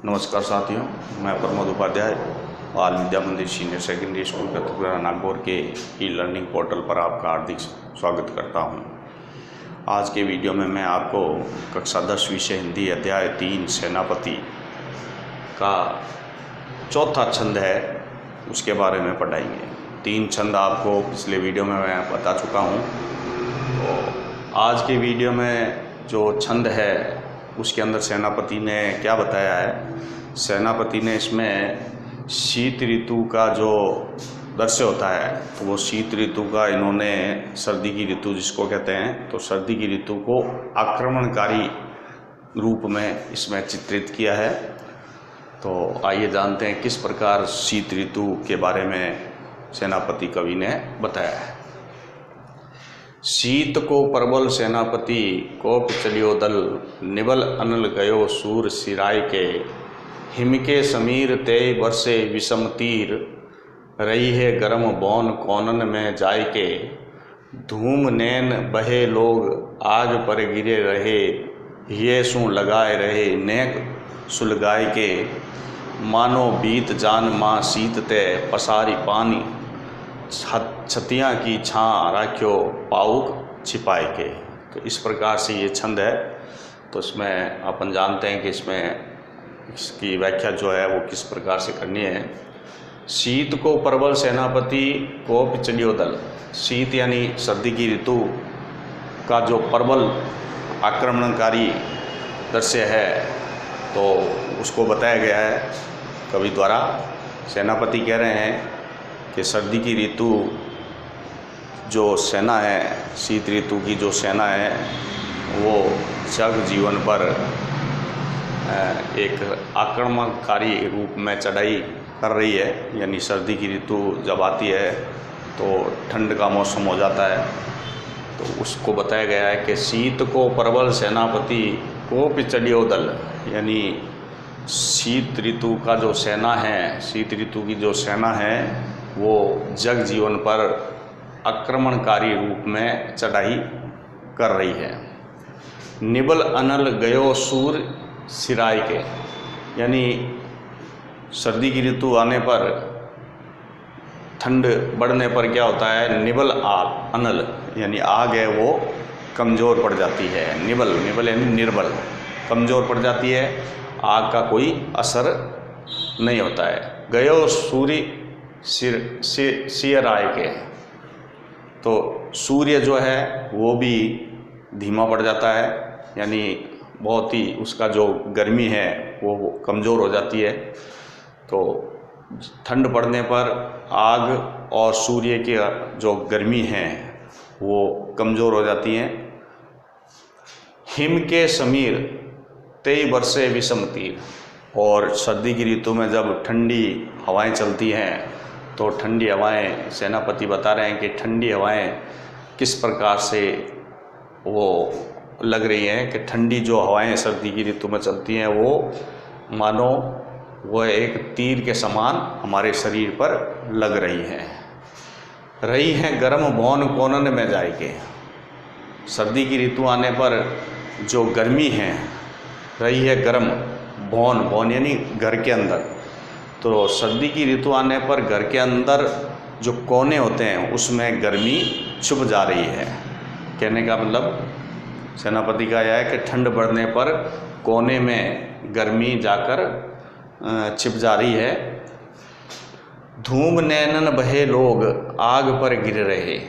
नमस्कार साथियों, मैं प्रमोद उपाध्याय बाल विद्या मंदिर सीनियर सेकेंडरी स्कूल कतपुरा नागौर के ई लर्निंग पोर्टल पर आपका हार्दिक स्वागत करता हूं। आज के वीडियो में मैं आपको कक्षा 10 विषय हिंदी अध्याय 3 सेनापति का चौथा छंद है, उसके बारे में पढ़ाएंगे। 3 छंद आपको पिछले वीडियो में मैं बता चुका हूं। तो आज के वीडियो में जो छंद है उसके अंदर सेनापति ने क्या बताया है। सेनापति ने इसमें शीत ऋतु का जो दृश्य होता है, तो वो शीत ऋतु का इन्होंने सर्दी की ऋतु जिसको कहते हैं, तो सर्दी की ऋतु को आक्रमणकारी रूप में इसमें चित्रित किया है। तो आइए जानते हैं किस प्रकार शीत ऋतु के बारे में सेनापति कवि ने बताया है। शीत को प्रबल सेनापति कोप चलियो दल, निबल अनल गयो सूर सिराय के, हिम के समीर तेय बरसे विषम तीर, रही है गरम बौन कोनन में जाय के, धूम नैन बहे लोग आग पर गिरे रहे, ये सू लगाए रहे नेक सुलगाय के, मानो बीत जान माँ शीत ते पसारी पानी, छतियाँ की छाँ राख्यो पाउक छिपाए के। तो इस प्रकार से ये छंद है। तो इसमें अपन जानते हैं कि इसकी व्याख्या जो है वो किस प्रकार से करनी है। शीत को प्रबल सेनापति कोप चलियो दल, शीत यानी सर्दी की ऋतु का जो प्रबल आक्रमणकारी दृश्य है तो उसको बताया गया है कवि द्वारा। सेनापति कह रहे हैं कि सर्दी की ऋतु जो सेना है, शीत ऋतु की जो सेना है, वो जग जीवन पर एक आक्रमणकारी रूप में चढ़ाई कर रही है। यानी सर्दी की ऋतु जब आती है तो ठंड का मौसम हो जाता है, तो उसको बताया गया है कि शीत को प्रबल सेनापति कोप चलियो दल, यानी शीत ऋतु का जो सेना है, शीत ऋतु की जो सेना है वो जग जीवन पर आक्रमणकारी रूप में चढ़ाई कर रही है। निबल अनल गयो सूर सिराय के, यानी सर्दी की ऋतु आने पर, ठंड बढ़ने पर क्या होता है, निबल अनल यानी आग है वो कमज़ोर पड़ जाती है। निबल यानी निर्बल, कमज़ोर पड़ जाती है, आग का कोई असर नहीं होता है। गयो सूर्य सिर आए के, तो सूर्य जो है वो भी धीमा पड़ जाता है, यानी बहुत ही उसका जो गर्मी है वो कमज़ोर हो जाती है। तो ठंड पड़ने पर आग और सूर्य की जो गर्मी है वो कमज़ोर हो जाती हैं। हिम के समीर तेई बरसे विषम तीर, और सर्दी की ऋतु में जब ठंडी हवाएं चलती हैं तो ठंडी हवाएं, सेनापति बता रहे हैं कि ठंडी हवाएं किस प्रकार से वो लग रही हैं कि ठंडी जो हवाएं सर्दी की ऋतु में चलती हैं वो मानो वो एक तीर के समान हमारे शरीर पर लग रही हैं गर्म भौन कोनन में जाए के। सर्दी की ऋतु आने पर जो गर्मी है, रही है गर्म भौन यानी घर के अंदर, तो सर्दी की ऋतु आने पर घर के अंदर जो कोने होते हैं उसमें गर्मी छुप जा रही है। कहने का मतलब सेनापति का यह है कि ठंड बढ़ने पर कोने में गर्मी जाकर छिप जा रही है। धूम नैनन बहे लोग आग पर गिर रहे,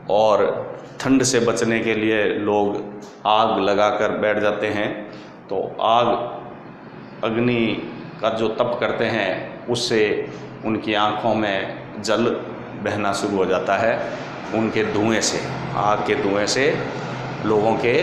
और ठंड से बचने के लिए लोग आग लगाकर बैठ जाते हैं। तो आग, अग्नि का जो तप करते हैं उससे उनकी आँखों में जल बहना शुरू हो जाता है। उनके धुएं से, आग के धुएं से लोगों के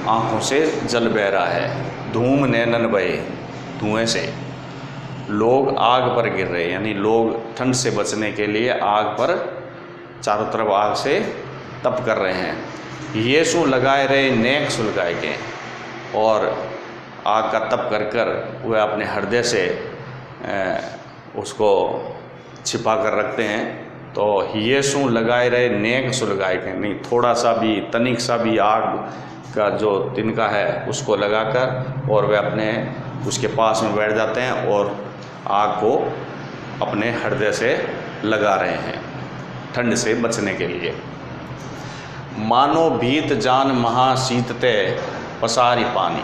आँखों से जल बह रहा है। धूम नैनन बहे, धुएं से लोग आग पर गिर रहे, यानी लोग ठंड से बचने के लिए आग पर चारों तरफ आग से तप कर रहे हैं। ये सू लगाए रहे नेक सुलगाए के, और आग का तप कर कर वह अपने हृदय से उसको छिपा कर रखते हैं। तो ये सू लगाए रहे नेक सुलगाए के, नहीं थोड़ा सा भी, तनिक सा भी आग का जो तिनका है उसको लगाकर और वे अपने उसके पास में बैठ जाते हैं और आग को अपने हृदय से लगा रहे हैं ठंड से बचने के लिए। मानो भीत जान महा शीतते पसारी पानी।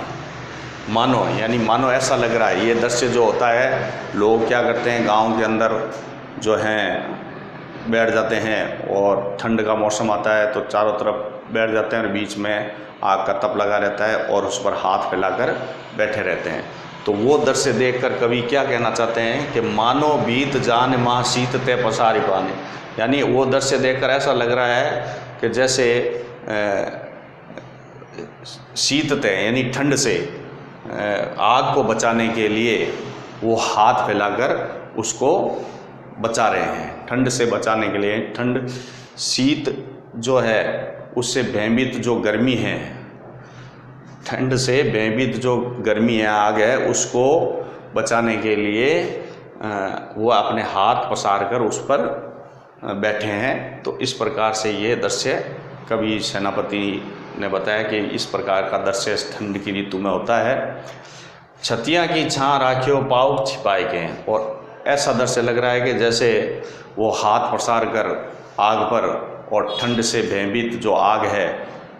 मानो यानी मानो ऐसा लग रहा है, ये दृश्य जो होता है, लोग क्या करते हैं गांव के अंदर जो हैं बैठ जाते हैं और ठंड का मौसम आता है तो चारों तरफ बैठ जाते हैं और बीच में आग का तप लगा रहता है और उस पर हाथ फैलाकर बैठे रहते हैं। तो वो दृश्य देखकर कवि क्या कहना चाहते हैं कि मानो बीत जान माह शीतते पसारी पानी, यानी वो दृश्य देखकर ऐसा लग रहा है कि जैसे शीतते यानी ठंड से आग को बचाने के लिए वो हाथ फैलाकर उसको बचा रहे हैं। ठंड से बचाने के लिए, ठंड शीत जो है उससे भयभीत जो गर्मी है, ठंड से भयभीत जो गर्मी है, आग है, उसको बचाने के लिए वो अपने हाथ पसार कर उस पर बैठे हैं। तो इस प्रकार से ये दृश्य कवि सेनापति ने बताया कि इस प्रकार का दृश्य ठंड की ऋतु में होता है। छतिया की छां राखियो पाव छिपाए के, और ऐसा दृश्य लग रहा है कि जैसे वो हाथ पसार कर आग पर और ठंड से भयभीत जो आग है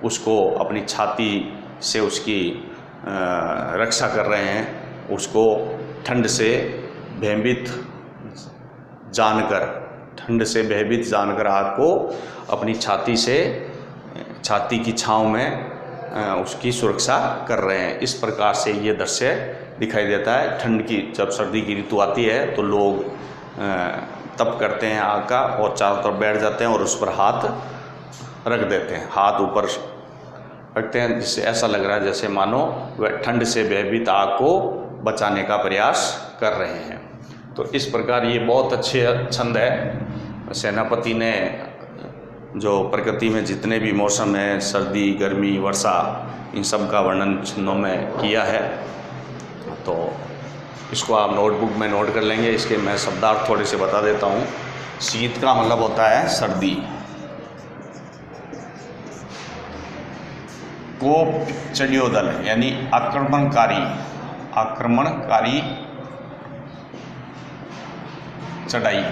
उसको अपनी छाती से उसकी रक्षा कर रहे हैं, उसको ठंड से भयभीत जानकर, ठंड से भयभीत जानकर आग को अपनी छाती से, छाती की छांव में उसकी सुरक्षा कर रहे हैं। इस प्रकार से ये दृश्य दिखाई देता है। ठंड की जब सर्दी की ऋतु आती है तो लोग तप करते हैं आग का और चारों तरफ बैठ जाते हैं और उस पर हाथ रख देते हैं, हाथ ऊपर रखते हैं, जिससे ऐसा लग रहा है जैसे मानो वह ठंड से भयभीत आग को बचाने का प्रयास कर रहे हैं। तो इस प्रकार ये बहुत अच्छे छंद है। सेनापति ने जो प्रकृति में जितने भी मौसम हैं, सर्दी, गर्मी, वर्षा, इन सब का वर्णन छंदों में किया है। तो इसको आप नोटबुक में नोट कर लेंगे। इसके मैं शब्दार्थ थोड़े से बता देता हूँ। शीत का मतलब होता है सर्दी। कोप चढ़ियोदल यानी आक्रमणकारी, आक्रमणकारी चढ़ाई,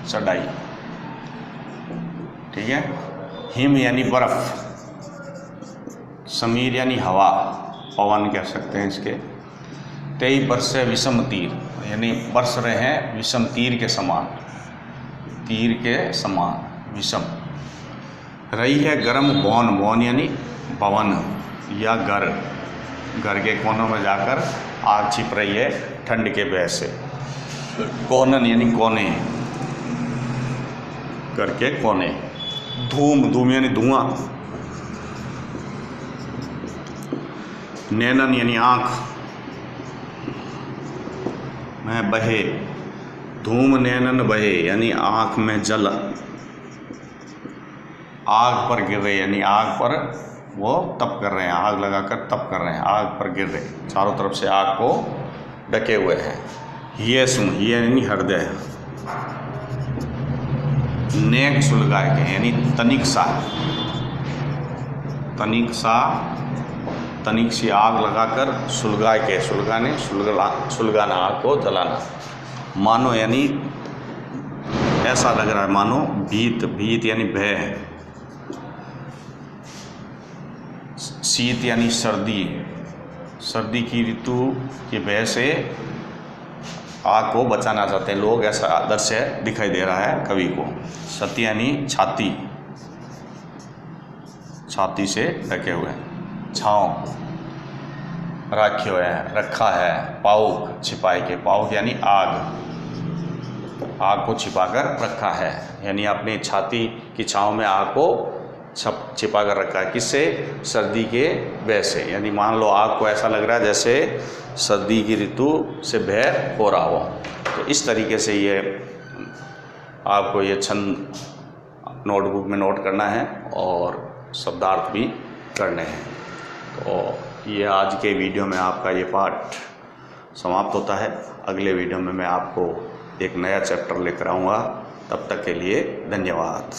चढ़ाई, ठीक है। हिम यानी बर्फ, समीर यानी हवा, पवन कह सकते हैं इसके। तेई बरस विषम तीर यानी बरस रहे हैं विषम तीर के समान, तीर के समान विषम। रही है गर्म भवन, भवन यानी भवन या घर, घर के कोनों में जाकर आग छिप रही है ठंड के भय से। कोनन यानी कोने, घर के कोने। धूम, धूम यानी धुआं। नैनन यानी आँख में बहे, धूम नैनन बहे यानी आँख में जल, आग पर गिर रहे यानी आग पर वो तप कर रहे हैं, आग लगाकर तप कर रहे हैं, आग पर गिर रहे, चारों तरफ से आग को ढके हुए हैं। ये सुन, ये यानी हृदय। नेक सुलगाए के यानी तनिक सा, तनिक सा, तनिक सी आग लगाकर सुलगाए के, सुलगाने, सुलगाना, आग को जलाना। मानो यानी ऐसा लग रहा है मानो, भीत, भीत यानी भय। शीत यानी सर्दी, सर्दी की ऋतु के भय से आग को बचाना चाहते हैं लोग, ऐसा दृश्य दिखाई दे रहा है कवि को। सती यानी छाती, छाती से ढके हुए। छाँव राख्यो है, रखा है। पाउक छिपाए के, पाउक यानी आग, आग को छिपाकर रखा है यानी अपनी छाती की छाँव में आग को छिपा कर रखा है। किससे? सर्दी के भय से। यानी मान लो आग को ऐसा लग रहा है जैसे सर्दी की ऋतु से भय हो रहा हो। तो इस तरीके से ये आपको ये छंद नोटबुक में नोट करना है और शब्दार्थ भी करने हैं। तो ये आज के वीडियो में आपका ये पाठ समाप्त होता है। अगले वीडियो में मैं आपको एक नया चैप्टर लेकर आऊँगा। तब तक के लिए धन्यवाद।